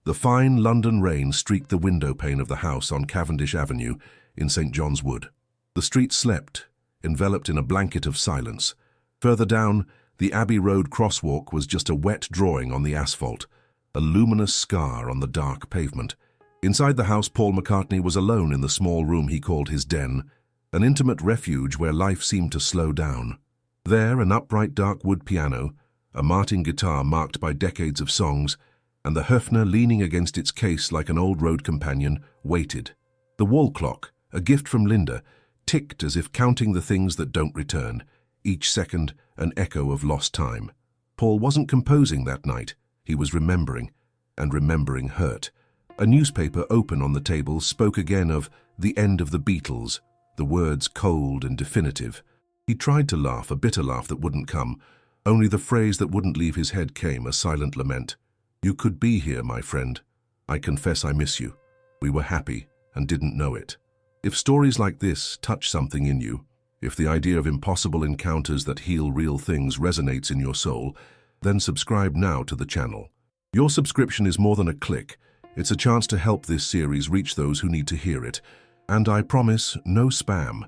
The fine London rain streaked the window pane of the house on Cavendish Avenue in St. John's Wood. The street slept, enveloped in a blanket of silence. Further down, the Abbey Road crosswalk was just a wet drawing on the asphalt, a luminous scar on the dark pavement. Inside the house, Paul McCartney was alone in the small room he called his den, an intimate refuge where life seemed to slow down. There, an upright dark wood piano, a Martin guitar marked by decades of songs, and the Höfner leaning against its case like an old road companion, waited. The wall clock, a gift from Linda, ticked as if counting the things that don't return, each second an echo of lost time. Paul wasn't composing that night, he was remembering, and remembering hurt. A newspaper open on the table spoke again of the end of the Beatles, the words cold and definitive. He tried to laugh, a bitter laugh that wouldn't come. Only the phrase that wouldn't leave his head came, a silent lament. You could be here, my friend. I confess I miss you. We were happy and didn't know it. If stories like this touch something in you, if the idea of impossible encounters that heal real things resonates in your soul, then subscribe now to the channel. Your subscription is more than a click. It's a chance to help this series reach those who need to hear it. And I promise, no spam.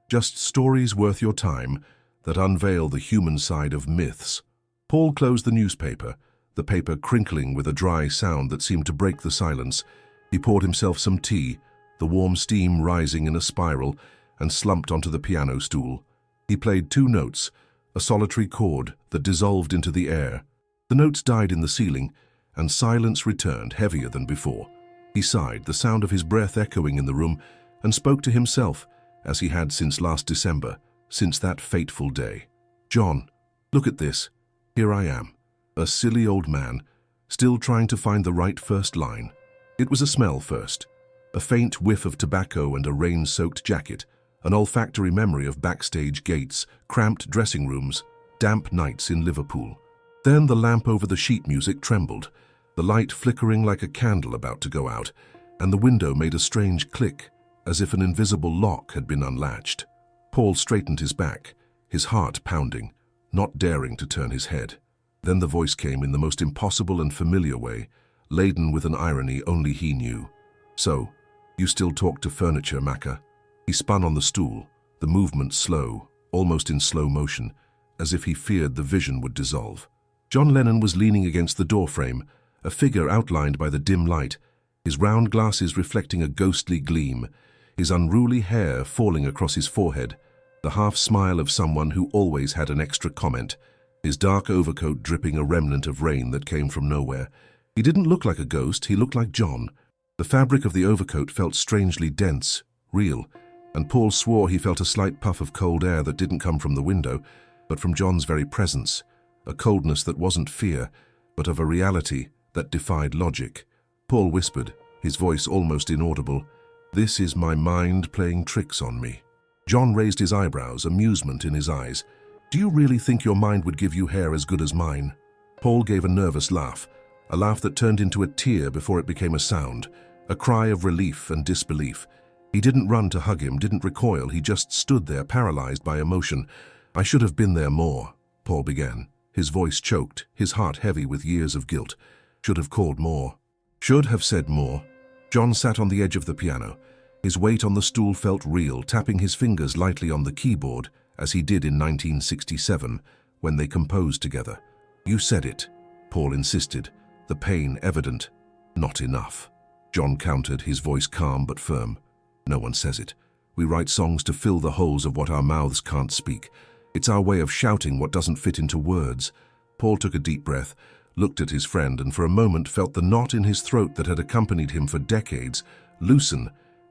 Just stories worth your time that unveil the human side of myths. Paul closed the newspaper, the paper crinkling with a dry sound that seemed to break the silence. He poured himself some tea, the warm steam rising in a spiral, and slumped onto the piano stool. He played 2 notes, a solitary chord that dissolved into the air. The notes died in the ceiling, and silence returned, heavier than before. He sighed, the sound of his breath echoing in the room, and spoke to himself, as he had since last December, since that fateful day. John, look at this. Here I am, a silly old man, still trying to find the right first line. It was a smell first, a faint whiff of tobacco and a rain-soaked jacket, an olfactory memory of backstage gates, cramped dressing rooms, damp nights in Liverpool. Then the lamp over the sheet music trembled, the light flickering like a candle about to go out, and the window made a strange click, as if an invisible lock had been unlatched. Paul straightened his back, his heart pounding, not daring to turn his head. Then the voice came in the most impossible and familiar way, laden with an irony only he knew. So, you still talk to furniture, Macca? He spun on the stool, the movement slow, almost in slow motion, as if he feared the vision would dissolve. John Lennon was leaning against the doorframe, a figure outlined by the dim light, his round glasses reflecting a ghostly gleam, his unruly hair falling across his forehead, the half-smile of someone who always had an extra comment, his dark overcoat dripping a remnant of rain that came from nowhere. He didn't look like a ghost, he looked like John. The fabric of the overcoat felt strangely dense, real, and Paul swore he felt a slight puff of cold air that didn't come from the window, but from John's very presence, a coldness that wasn't fear, but of a reality that defied logic. Paul whispered, his voice almost inaudible, "This is my mind playing tricks on me." John raised his eyebrows, amusement in his eyes. "Do you really think your mind would give you hair as good as mine?" Paul gave a nervous laugh, a laugh that turned into a tear before it became a sound, a cry of relief and disbelief. He didn't run to hug him, didn't recoil, he just stood there paralyzed by emotion. "I should have been there more," Paul began, his voice choked, his heart heavy with years of guilt. "Should have called more. Should have said more." John sat on the edge of the piano. His weight on the stool felt real, tapping his fingers lightly on the keyboard, as he did in 1967, when they composed together. "You said it," Paul insisted, the pain evident. "Not enough." John countered, his voice calm but firm. "No one says it. We write songs to fill the holes of what our mouths can't speak. It's our way of shouting what doesn't fit into words." Paul took a deep breath, looked at his friend, and for a moment felt the knot in his throat that had accompanied him for decades loosen,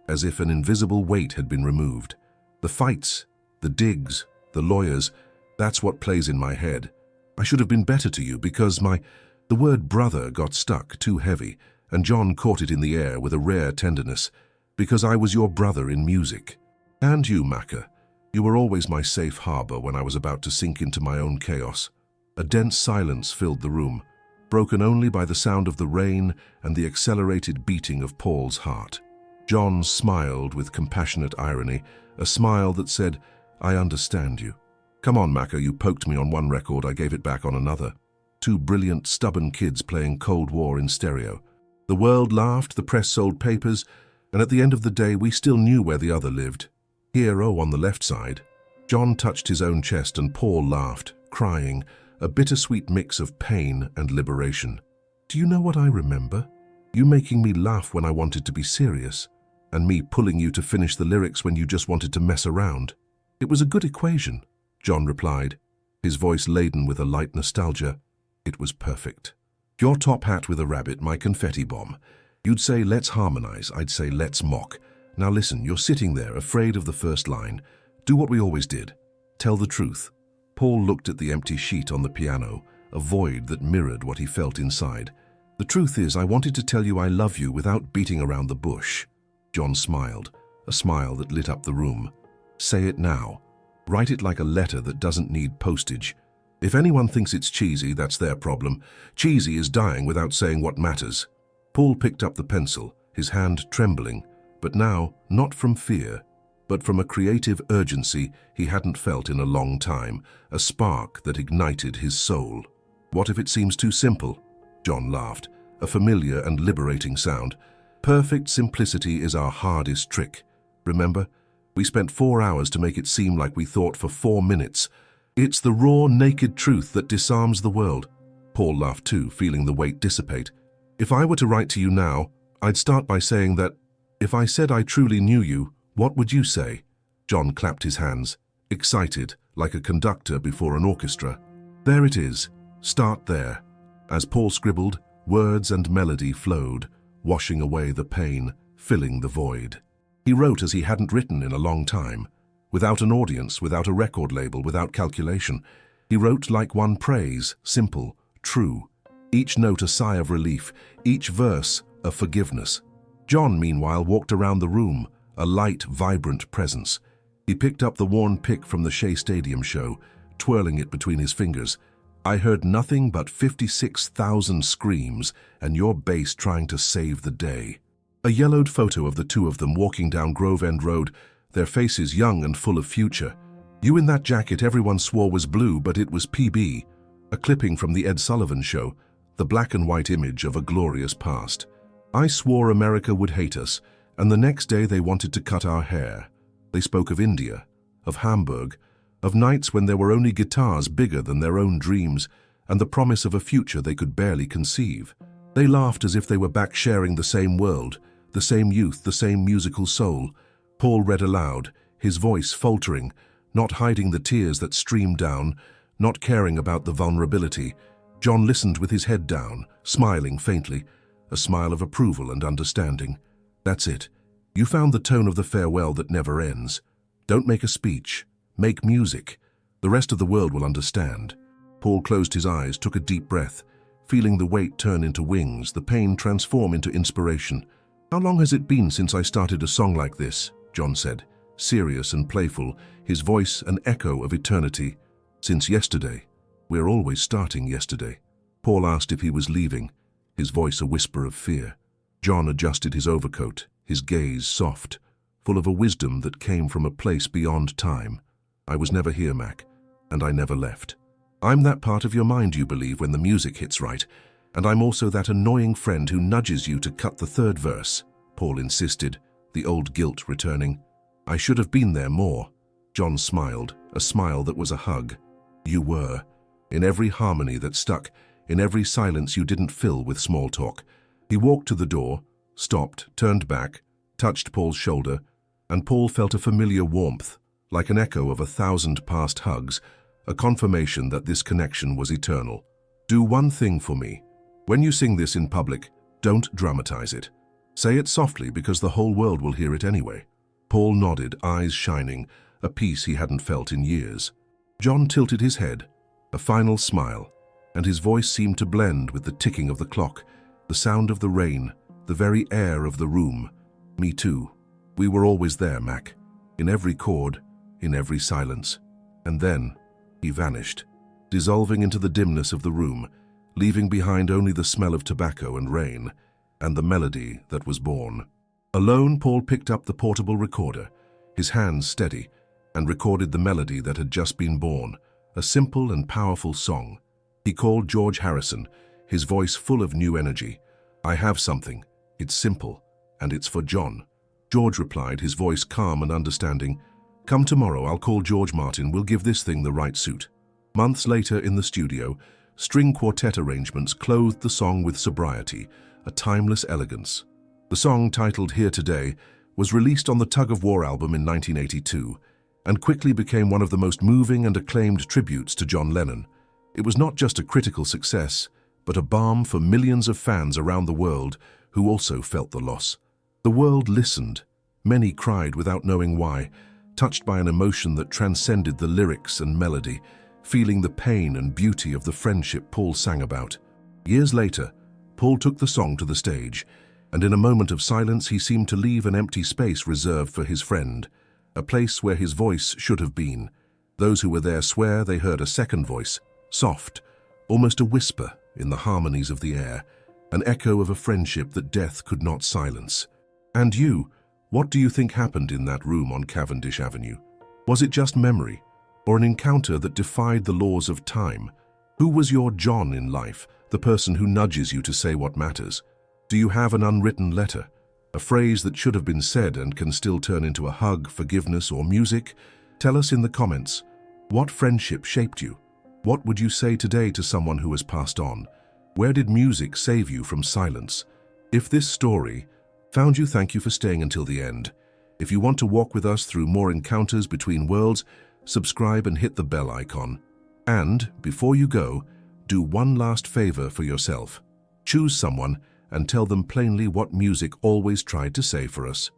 as if an invisible weight had been removed. "The fights, the digs, the lawyers, that's what plays in my head. I should have been better to you because the word brother got stuck too heavy, and John caught it in the air with a rare tenderness, because I was your brother in music. And you, Macca, you were always my safe harbor when I was about to sink into my own chaos." A dense silence filled the room, broken only by the sound of the rain and the accelerated beating of Paul's heart. John smiled with compassionate irony, a smile that said, "I understand you. Come on, Macca, you poked me on one record, I gave it back on another. 2 brilliant, stubborn kids playing Cold War in stereo. The world laughed, the press sold papers, and at the end of the day we still knew where the other lived. Here, oh, on the left side. John touched his own chest and Paul laughed, crying, a bittersweet mix of pain and liberation. Do you know what I remember? You making me laugh when I wanted to be serious, and me pulling you to finish the lyrics when you just wanted to mess around. It was a good equation, John replied, his voice laden with a light nostalgia. It was perfect. Your top hat with a rabbit, my confetti bomb. You'd say, let's harmonize. I'd say, let's mock. Now listen, you're sitting there, afraid of the first line. Do what we always did. Tell the truth. Paul looked at the empty sheet on the piano, a void that mirrored what he felt inside. The truth is, I wanted to tell you I love you without beating around the bush. John smiled, a smile that lit up the room. Say it now. Write it like a letter that doesn't need postage. If anyone thinks it's cheesy, that's their problem. Cheesy is dying without saying what matters. Paul picked up the pencil, his hand trembling, but now not from fear, but from a creative urgency he hadn't felt in a long time, a spark that ignited his soul. What if it seems too simple? John laughed, a familiar and liberating sound. Perfect simplicity is our hardest trick. Remember? We spent 4 hours to make it seem like we thought for 4 minutes. It's the raw, naked truth that disarms the world. Paul laughed too, feeling the weight dissipate. If I were to write to you now, I'd start by saying that, if I said I truly knew you, what would you say? John clapped his hands, excited, like a conductor before an orchestra. There it is. Start there. As Paul scribbled, words and melody flowed, washing away the pain, filling the void. He wrote as he hadn't written in a long time, without an audience, without a record label, without calculation. He wrote like one prays, simple, true, each note a sigh of relief, each verse a forgiveness. John, meanwhile, walked around the room, a light, vibrant presence. He picked up the worn pick from the Shea Stadium show, twirling it between his fingers. I heard nothing but 56,000 screams and your bass trying to save the day. A yellowed photo of the two of them walking down Grove End Road, their faces young and full of future. You in that jacket everyone swore was blue, but it was PB. A clipping from the Ed Sullivan Show, the black and white image of a glorious past. I swore America would hate us, and the next day they wanted to cut our hair. They spoke of India, of Hamburg, of nights when there were only guitars bigger than their own dreams, and the promise of a future they could barely conceive. They laughed as if they were back sharing the same world, the same youth, the same musical soul. Paul read aloud, his voice faltering, not hiding the tears that streamed down, not caring about the vulnerability. John listened with his head down, smiling faintly, a smile of approval and understanding. That's it. You found the tone of the farewell that never ends. Don't make a speech. Make music. The rest of the world will understand. Paul closed his eyes, took a deep breath, feeling the weight turn into wings, the pain transform into inspiration. How long has it been since I started a song like this? John said, serious and playful, his voice an echo of eternity. Since yesterday. We're always starting yesterday. Paul asked if he was leaving, his voice a whisper of fear. John adjusted his overcoat, his gaze soft, full of a wisdom that came from a place beyond time. I was never here, Mac, and I never left. I'm that part of your mind you believe when the music hits right, and I'm also that annoying friend who nudges you to cut the third verse, Paul insisted, the old guilt returning. I should have been there more. John smiled, a smile that was a hug. You were. In every harmony that stuck, in every silence you didn't fill with small talk. He walked to the door, stopped, turned back, touched Paul's shoulder, and Paul felt a familiar warmth, like an echo of 1,000 past hugs, a confirmation that this connection was eternal. Do one thing for me. When you sing this in public, don't dramatize it. Say it softly because the whole world will hear it anyway. Paul nodded, eyes shining, a peace he hadn't felt in years. John tilted his head, a final smile, and his voice seemed to blend with the ticking of the clock, the sound of the rain, the very air of the room. Me too. We were always there, Mac, in every chord, in every silence. And then he vanished, dissolving into the dimness of the room, leaving behind only the smell of tobacco and rain, and the melody that was born. Alone, Paul picked up the portable recorder, his hands steady, and recorded the melody that had just been born, a simple and powerful song. He called George Harrison, his voice full of new energy. "I have something. It's simple, and it's for John." George replied, his voice calm and understanding. "Come tomorrow, I'll call George Martin. We'll give this thing the right suit." Months later in the studio, string quartet arrangements clothed the song with sobriety, a timeless elegance. The song, titled Here Today, was released on the Tug of War album in 1982 and quickly became one of the most moving and acclaimed tributes to John Lennon. It was not just a critical success, but a balm for millions of fans around the world who also felt the loss. The world listened. Many cried without knowing why, touched by an emotion that transcended the lyrics and melody, feeling the pain and beauty of the friendship Paul sang about. Years later, Paul took the song to the stage, and in a moment of silence he seemed to leave an empty space reserved for his friend, a place where his voice should have been. Those who were there swear they heard a second voice, soft, almost a whisper in the harmonies of the air, an echo of a friendship that death could not silence. And you, what do you think happened in that room on Cavendish Avenue? Was it just memory, or an encounter that defied the laws of time? Who was your John in life, the person who nudges you to say what matters? Do you have an unwritten letter, a phrase that should have been said and can still turn into a hug, forgiveness, or music? Tell us in the comments. What friendship shaped you? What would you say today to someone who has passed on? Where did music save you from silence? If this story found you, thank you for staying until the end. If you want to walk with us through more encounters between worlds, subscribe and hit the bell icon. And, before you go, do one last favor for yourself. Choose someone and tell them plainly what music always tried to say for us.